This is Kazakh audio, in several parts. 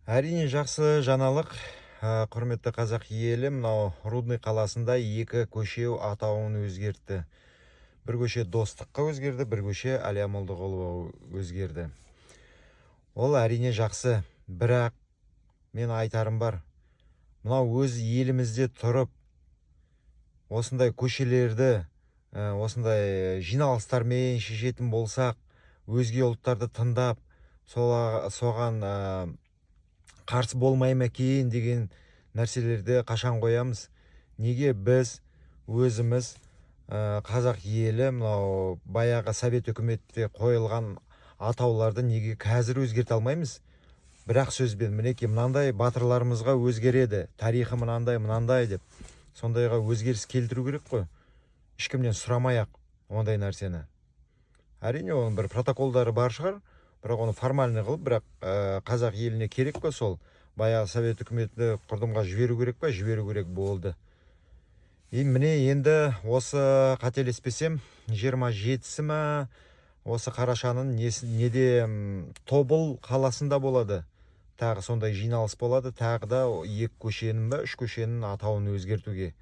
Әрине жақсы жаңалық. Құрметті қазақ елі, мынау Рудный қаласында екі көше атауын өзгертті. Бір көше Достыққа өзгерді, бір көше Әлия Молдағұлова өзгерді. Ол әрине жақсы, бірақ мен айтарым бар. Мынау өз елімізде тұрып, осындай көшелерді, осындай жиналыстармен шешетін болсақ, өзге ұлттарды тыңдап, соған қарсы болмай ма екен деген нәрселерді қашан қоямыз. Неге біз өзіміз қазақ елі мынау баяғы совет үкіметте қойылған атауларды неге қазір өзгерте алмаймыз? Бірақ сөзбен мінекей мынандай батырларымызға өзгереді, тарихы мынандай деп, сондайға өзгеріс келтіру керек қой. Ешкімнен сұрамай-ақ ондай нәрсені. Әрине оның бір протоколдары бар шығар, бірақ оны формальный қылып, бірақ қазақ еліне керек па сол? Баяғы совет үкіметі құрдымға жіберу керек па? Жіберу керек болды. Міне енді осы қателеспесем 27-сі ма осы қарашаның неде Тобыл қаласында болады. Тағы сондай жиналыс болады. Тағы да екі көшенің ба, үш көшенің атауын өзгертуге.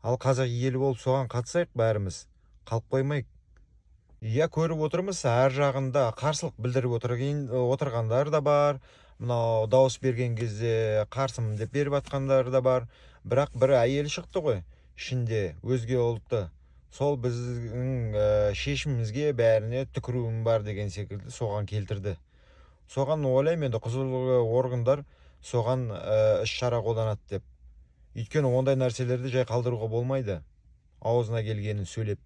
Ал қазақ елі болып соған қатысайық бәріміз. Қалып қоймайық. Иә, көріп отырмыз, әр жағында қарсылық білдіріп отырғандар да бар. Мынау дауыс берген кезде қарсымын деп беріп атқандар да бар. Бірақ бір әйел шықты ғой, ішінде өзге ұлтты. Сол біздің шешімімізге бәріне түкіруім бар деген секілді соған келтірді. Соған ойлаймын енді құзырлы органдар соған іс-шара қолданады деп. Өйткені ондай нәрселерді жай қалдыруға болмайды. Аузына келгенін сөйлеп.